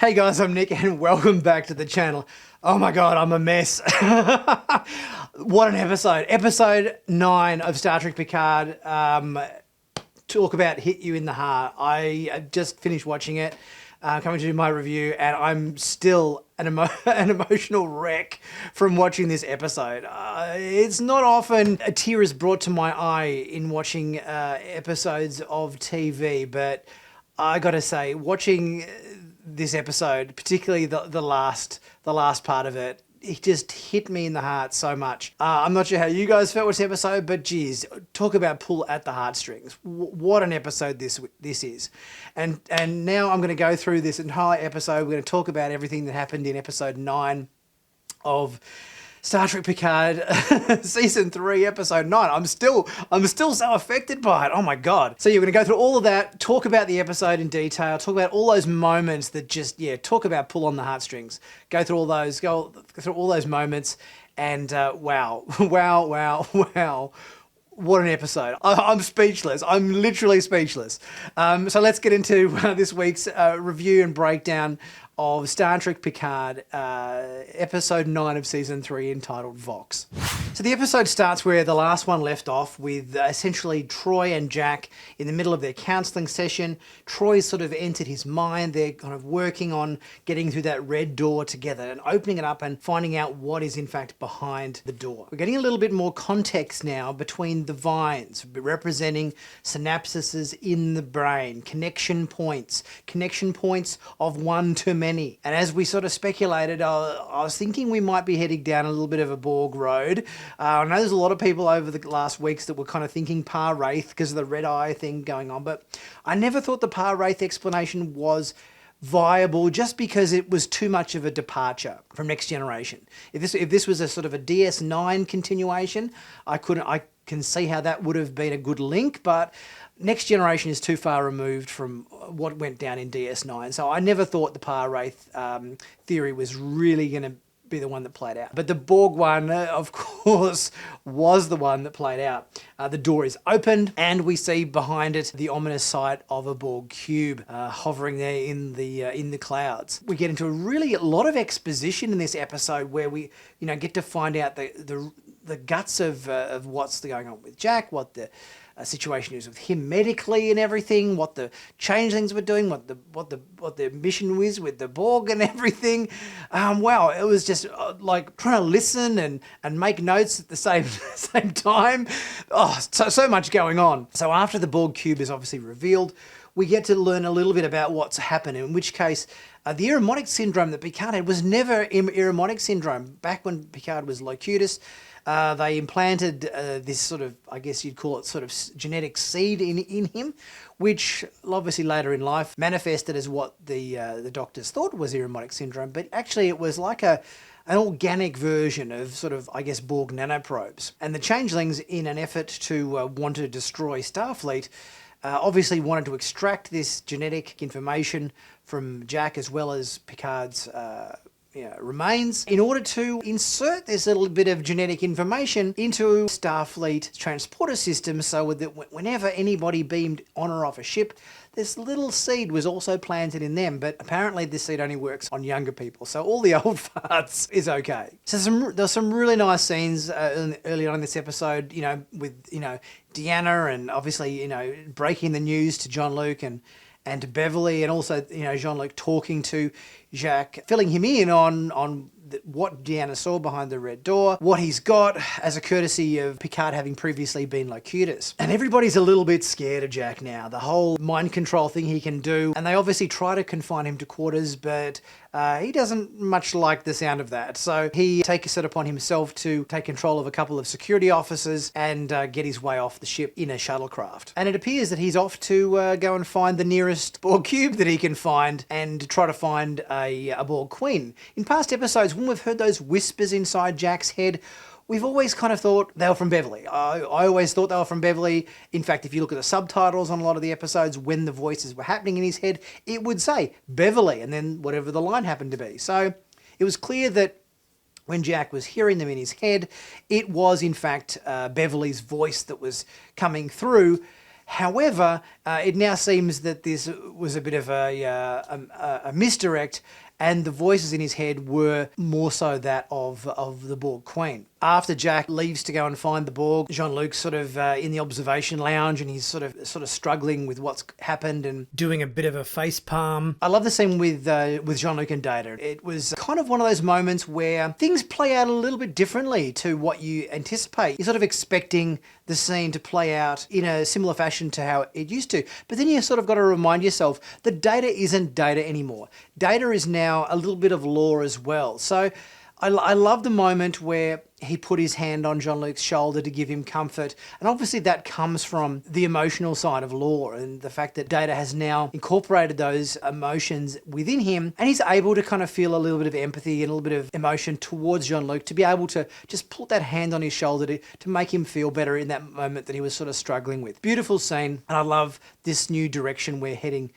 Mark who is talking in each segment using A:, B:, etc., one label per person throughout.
A: Hey guys, I'm Nick and welcome back to the channel. Oh my god, I'm a mess. What an episode. Episode 9 of Star Trek Picard. Talk about hit you in the heart. I just finished watching it, coming to do my review, and I'm still an emotional wreck from watching this episode. It's not often a tear is brought to my eye in watching episodes of TV, but I gotta say, watching this episode, particularly the last part of it, it just hit me in the heart so much. I'm not sure how you guys felt with this episode, but geez, talk about pull at the heartstrings. What an episode this is. And now I'm going to go through this entire episode. We're going to talk about everything that happened in episode 9 of Star Trek Picard, season 3, episode 9. I'm still so affected by it. Oh my god. So you're going to go through all of that, talk about the episode in detail, talk about all those moments that just, talk about pull on the heartstrings. Go through all those moments, and wow. What an episode. I'm speechless. I'm literally speechless. So let's get into this week's review and breakdown of Star Trek Picard, episode 9 of season 3, entitled Vox. So the episode starts where the last one left off, with essentially Troy and Jack in the middle of their counselling session. Troy's sort of entered his mind. They're kind of working on getting through that red door together and opening it up and finding out what is in fact behind the door. We're getting a little bit more context now between the vines, representing synapses in the brain, connection points of one to many. And as we sort of speculated, I was thinking we might be heading down a little bit of a Borg road. I know there's a lot of people over the last weeks that were kind of thinking Par-Wraith because of the red eye thing going on, but I never thought the Par-Wraith explanation was viable just because it was too much of a departure from Next Generation. If this was a sort of a DS9 continuation, I can see how that would have been a good link, but Next Generation is too far removed from what went down in DS9, so I never thought the Par-Wraith theory was really going to be the one that played out. But the Borg one, of course, was the one that played out. The door is opened, and we see behind it the ominous sight of a Borg cube hovering there in the clouds. We get into a lot of exposition in this episode where we get to find out the guts of what's going on with Jack, what the situation is with him medically and everything, what the changelings were doing, what the mission was with the Borg and everything. Wow, it was just like trying to listen and make notes at the same time. Oh, so much going on. So after the Borg cube is obviously revealed, we get to learn a little bit about what's happened, in which case the Irumodic syndrome that Picard had was never Irumodic syndrome. Back when Picard was Locutus, they implanted this sort of, I guess you'd call it, sort of genetic seed in him, which obviously later in life manifested as what the doctors thought was Irumodic syndrome, but actually it was like an organic version of sort of, I guess, Borg nanoprobes. And the changelings, in an effort to want to destroy Starfleet, obviously wanted to extract this genetic information from Jack as well as Picard's remains, in order to insert this little bit of genetic information into Starfleet transporter system, so that whenever anybody beamed on or off a ship, this little seed was also planted in them. But apparently this seed only works on younger people, so all the old farts is okay. So there's some really nice scenes early on in this episode, with Deanna, and obviously breaking the news to JeanLuc and to Beverly, and also JeanLuc talking to Jack, filling him in on what Deanna saw behind the red door, what he's got as a courtesy of Picard having previously been Locutus. And everybody's a little bit scared of Jack now, the whole mind control thing he can do, and they obviously try to confine him to quarters, but he doesn't much like the sound of that. So he takes it upon himself to take control of a couple of security officers and get his way off the ship in a shuttlecraft. And it appears that he's off to go and find the nearest Borg cube that he can find and try to find a Borg queen. In past episodes, when we've heard those whispers inside Jack's head, we've always kind of thought they were from Beverly. I always thought they were from Beverly. In fact, if you look at the subtitles on a lot of the episodes, when the voices were happening in his head, it would say Beverly, and then whatever the line happened to be. So it was clear that when Jack was hearing them in his head, it was in fact Beverly's voice that was coming through. However, it now seems that this was a bit of a misdirect, and the voices in his head were more so that of the Borg Queen. After Jack leaves to go and find the Borg, JeanLuc's sort of in the observation lounge, and he's sort of struggling with what's happened and doing a bit of a face palm. I love the scene with JeanLuc and Data. It was kind of one of those moments where things play out a little bit differently to what you anticipate. You're sort of expecting the scene to play out in a similar fashion to how it used to, but then you sort of got to remind yourself that Data isn't Data anymore. Data is now a little bit of lore as well. So I love the moment where he put his hand on JeanLuc's shoulder to give him comfort. And obviously that comes from the emotional side of lore and the fact that Data has now incorporated those emotions within him, and he's able to kind of feel a little bit of empathy and a little bit of emotion towards JeanLuc, to be able to just put that hand on his shoulder to make him feel better in that moment that he was sort of struggling with. Beautiful scene, and I love this new direction we're heading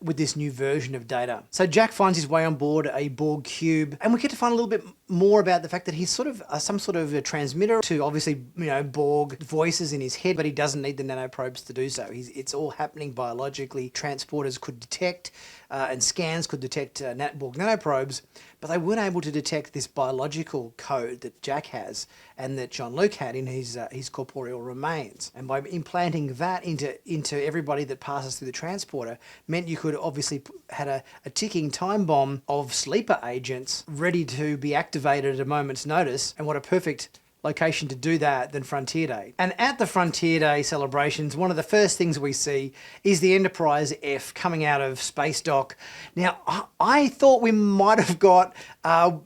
A: with this new version of Data. So Jack finds his way on board a Borg cube, and we get to find a little bit more about the fact that he's sort of some sort of a transmitter to obviously, Borg voices in his head, but he doesn't need the nanoprobes to do so. It's all happening biologically. Transporters could detect and scans could detect Borg nanoprobes, but they weren't able to detect this biological code that Jack has and that JeanLuc had in his corporeal remains. And by implanting that into everybody that passes through the transporter, meant you could obviously had a ticking time bomb of sleeper agents ready to be activated at a moment's notice. And what a perfect location to do that than Frontier Day. And at the Frontier Day celebrations, one of the first things we see is the Enterprise F coming out of space dock. Now, I thought we might have got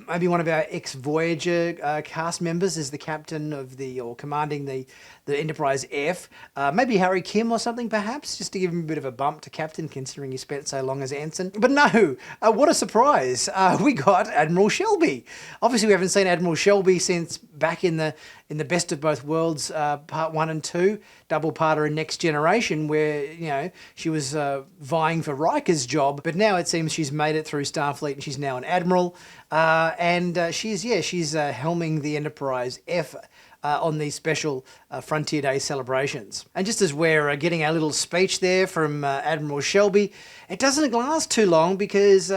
A: maybe one of our ex-Voyager cast members as the captain of or commanding the Enterprise F. Maybe Harry Kim or something, perhaps, just to give him a bit of a bump to captain, considering he spent so long as ensign. But no, what a surprise. We got Admiral Shelby. Obviously, we haven't seen Admiral Shelby since back in the Best of Both Worlds, part 1 and 2, double-parter in Next Generation, where, she was vying for Riker's job, but now it seems she's made it through Starfleet and she's now an admiral. She's helming the Enterprise F on these special Frontier Day celebrations. And just as we're getting our little speech there from Admiral Shelby, it doesn't last too long because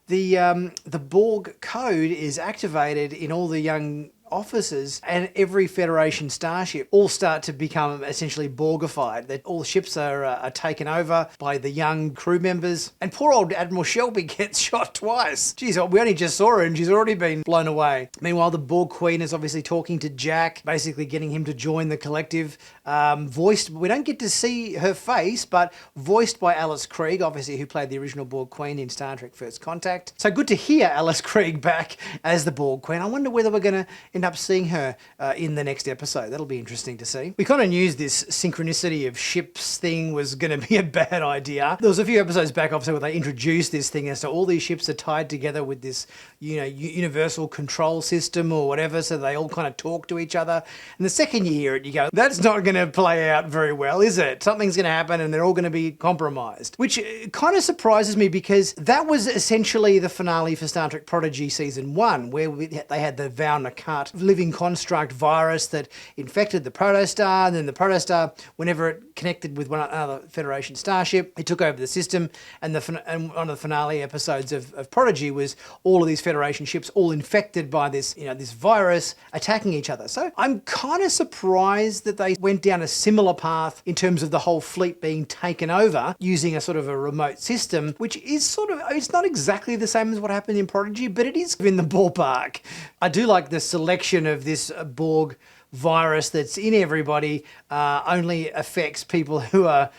A: the Borg code is activated in all the young officers, and every Federation starship all start to become essentially Borgified. That all ships are taken over by the young crew members, and poor old Admiral Shelby gets shot twice. Geez, we only just saw her and she's already been blown away. Meanwhile, the Borg Queen is obviously talking to Jack, basically getting him to join the collective. We don't get to see her face, but voiced by Alice Krieg, obviously, who played the original Borg Queen in Star Trek First Contact. So good to hear Alice Krieg back as the Borg Queen. I wonder whether we're going to end up seeing her in the next episode. That'll be interesting to see. We kind of knew this synchronicity of ships thing was going to be a bad idea. There was a few episodes back, obviously, where they introduced this thing as to all these ships are tied together with this, universal control system or whatever, so they all kind of talk to each other. And the second you hear it, you go, that's not going to play out very well, is it? Something's going to happen and they're all going to be compromised. Which kind of surprises me, because that was essentially the finale for Star Trek Prodigy Season 1, where they had the Val Nakat living construct virus that infected the protostar, and then the protostar, whenever it connected with another Federation starship, it took over the system, and one of the finale episodes of Prodigy was all of these Federation ships all infected by this, this virus attacking each other. So I'm kind of surprised that they went down a similar path in terms of the whole fleet being taken over using a sort of a remote system, which is it's not exactly the same as what happened in Prodigy, but it is in the ballpark. I do like the selection of this Borg virus that's in everybody only affects people who are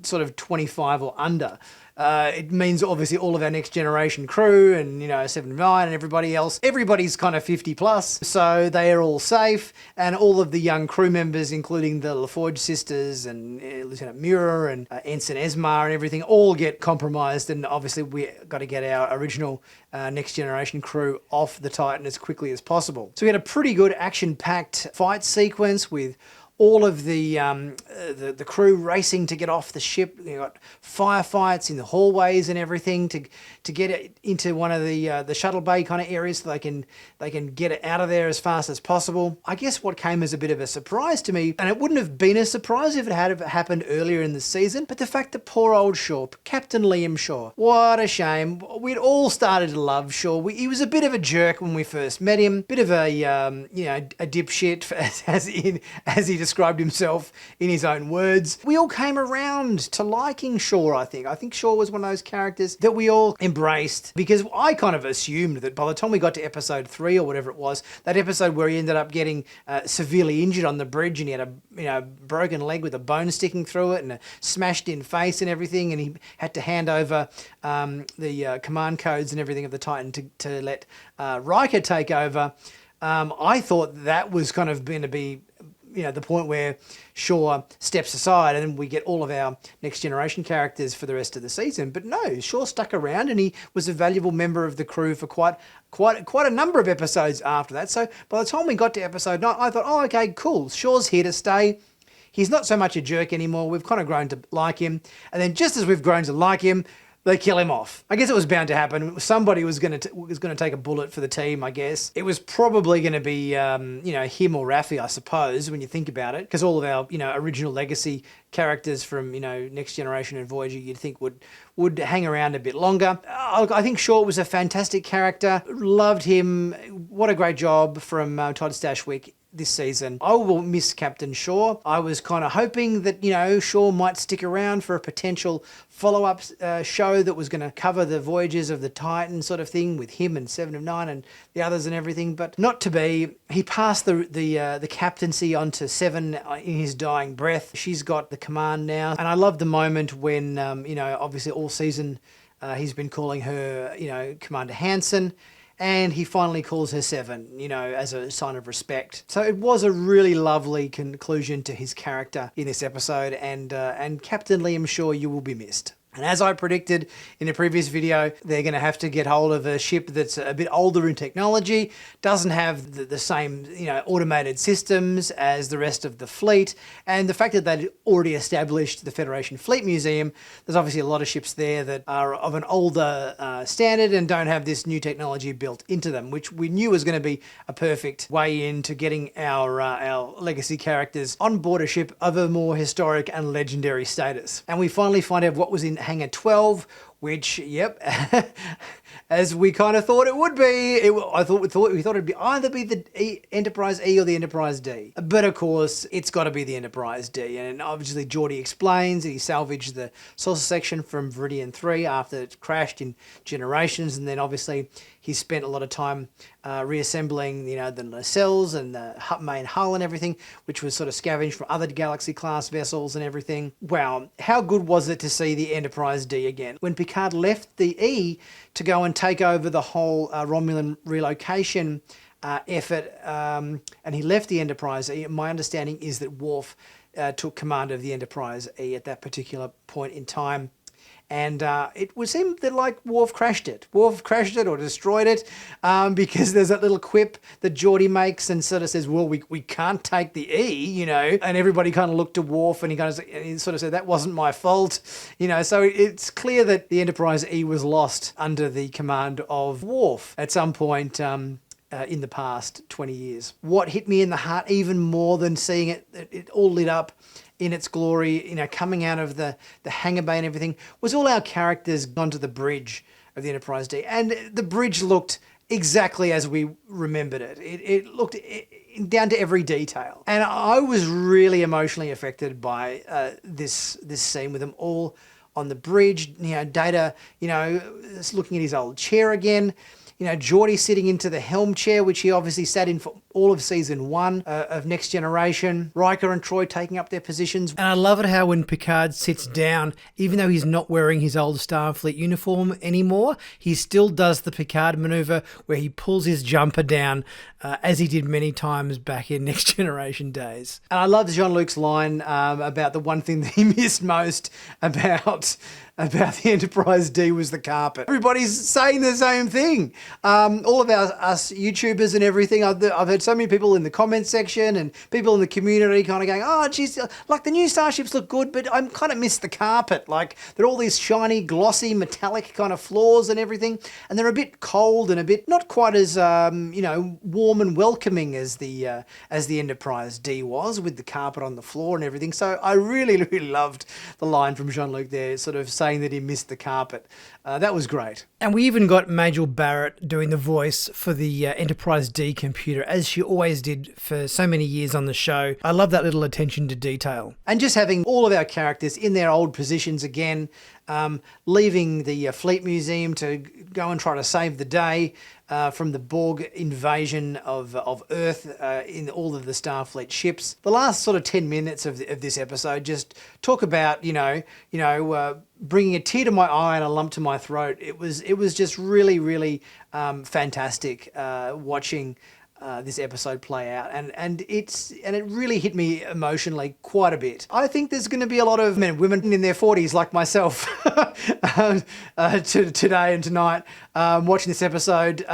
A: sort of 25 or under. It means obviously all of our Next Generation crew and 7-9 and everybody else, everybody's kind of 50 plus, so they are all safe, and all of the young crew members, including the LaForge sisters and Lieutenant Muir and Ensign Esmar and everything, all get compromised, and obviously we got to get our original Next Generation crew off the Titan as quickly as possible. So we had a pretty good action-packed fight sequence with all of the crew racing to get off the ship. You got firefights in the hallways and everything to get it into one of the shuttle bay kind of areas so they can get it out of there as fast as possible. I guess what came as a bit of a surprise to me, and it wouldn't have been a surprise if it had happened earlier in the season, but the fact that poor old Shaw, Captain Liam Shaw, what a shame. We'd all started to love Shaw. He was a bit of a jerk when we first met him, bit of a a dipshit as he described himself in his own words. We all came around to liking Shaw, I think. I think Shaw was one of those characters that we all embraced, because I kind of assumed that by the time we got to episode 3 or whatever it was, that episode where he ended up getting severely injured on the bridge and he had a broken leg with a bone sticking through it and a smashed in face and everything, and he had to hand over the command codes and everything of the Titan to let Riker take over. I thought that was kind of going to be the point where Shaw steps aside and we get all of our Next Generation characters for the rest of the season. But no, Shaw stuck around and he was a valuable member of the crew for quite a number of episodes after that. So by the time we got to episode 9, I thought, oh, okay, cool. Shaw's here to stay. He's not so much a jerk anymore. We've kind of grown to like him. And then just as we've grown to like him, they kill him off. I guess it was bound to happen. Somebody was going to take a bullet for the team, I guess. It was probably going to be, him or Raffi, I suppose, when you think about it, because all of our, original legacy characters from, Next Generation and Voyager, you'd think would hang around a bit longer. I think Shaw was a fantastic character. Loved him. What a great job from Todd Stashwick this season. I will miss Captain Shaw. I was kind of hoping that, Shaw might stick around for a potential follow-up show that was going to cover the voyages of the Titan sort of thing with him and Seven of Nine and the others and everything, but not to be. He passed the captaincy on to Seven in his dying breath. She's got the command now, and I love the moment when, obviously all season he's been calling her, Commander Hansen, and he finally calls her Seven, as a sign of respect. So it was a really lovely conclusion to his character in this episode, and Captain Liam Shaw, you will be missed. And as I predicted in a previous video, they're going to have to get hold of a ship that's a bit older in technology, doesn't have the same, automated systems as the rest of the fleet. And the fact that they'd already established the Federation Fleet Museum, there's obviously a lot of ships there that are of an older standard and don't have this new technology built into them, which we knew was going to be a perfect way into getting our legacy characters on board a ship of a more historic and legendary status. And we finally find out what was in Hangar 12, which, yep, as we kind of thought it would be. We thought it'd be either be the Enterprise E or the Enterprise D. But of course, it's got to be the Enterprise D. And obviously, Geordi explains that he salvaged the saucer section from Viridian 3 after it crashed in Generations, and then obviously he spent a lot of time reassembling, the nacelles and the main hull and everything, which was sort of scavenged from other Galaxy-class vessels and everything. Wow, how good was it to see the Enterprise D again? When Picard left the E to go and take over the whole Romulan relocation effort, and he left the Enterprise E, my understanding is that Worf took command of the Enterprise E at that particular point in time. And it would seem that Worf crashed it. Worf crashed it or destroyed it because there's that little quip that Geordi makes and sort of says, well, we can't take the E, and everybody kind of looked to Worf and he sort of said, that wasn't my fault, so it's clear that the Enterprise E was lost under the command of Worf at some point in the past 20 years. What hit me in the heart even more than seeing it all lit up in its glory, coming out of the hangar bay and everything, was all our characters onto the bridge of the Enterprise D. And the bridge looked exactly as we remembered it. It looked down to every detail. And I was really emotionally affected by this scene with them all on the bridge. Data, looking at his old chair again. Geordi sitting into the helm chair, which he obviously sat in for all of season 1 of Next Generation. Riker and Troy taking up their positions. And I love it how when Picard sits down, even though he's not wearing his old Starfleet uniform anymore, he still does the Picard maneuver where he pulls his jumper down as he did many times back in Next Generation days. And I love JeanLuc's line about the one thing that he missed most about the Enterprise D was the carpet. Everybody's saying the same thing. All of us YouTubers and everything, I've heard so many people in the comments section and people in the community kind of going, oh, geez, like the new starships look good, but I kind of miss the carpet. Like they're all these shiny, glossy, metallic kind of floors and everything. And they're a bit cold and a bit not quite as, warm and welcoming as the Enterprise D was, with the carpet on the floor and everything. So I really, really loved the line from JeanLuc there, sort of saying that he missed the carpet. That was great.
B: And we even got Majel Barrett doing the voice for the Enterprise D computer, as she always did for so many years on the show. I love that little attention to detail.
A: And just having all of our characters in their old positions again, leaving the Fleet Museum to go and try to save the day from the Borg invasion of Earth in all of the Starfleet ships. The last sort of 10 minutes of this episode just talk about, bringing a tear to my eye and a lump to my throat. It was just really, really fantastic watching this episode play out, and it really hit me emotionally quite a bit. I think there's going to be a lot of men and women in their 40s like myself today and tonight watching this episode,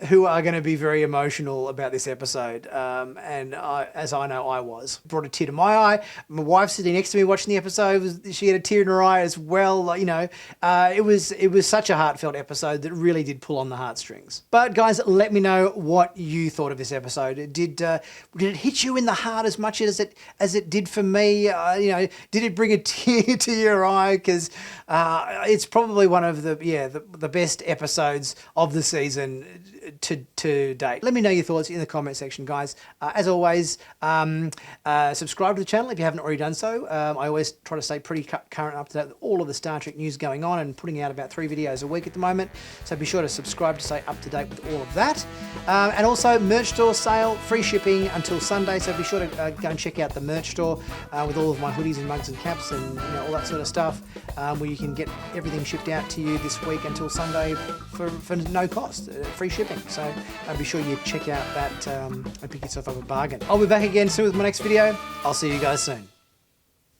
A: who are going to be very emotional about this episode, and as I know I was. Brought a tear to my eye. My wife sitting next to me watching the episode, she had a tear in her eye as well. It was such a heartfelt episode that really did pull on the heartstrings. But guys, let me know what you thought of this episode. Did it hit you in the heart as much as it did for me? Did it bring a tear to your eye? Because it's probably one of the best episodes of the season to date. Let me know your thoughts in the comment section, guys. As always, subscribe to the channel if you haven't already done so. I always try to stay pretty current up to date with all of the Star Trek news going on, and putting out about 3 videos a week at the moment. So be sure to subscribe to stay up to date with all of that. And also, merch store sale, free shipping until Sunday. So be sure to go and check out the merch store with all of my hoodies and mugs and caps and all that sort of stuff, where you can get everything shipped out to you this week until Sunday for no cost, free shipping. So be sure you check out that and pick yourself up a bargain. I'll be back again soon with my next video. I'll see you guys soon.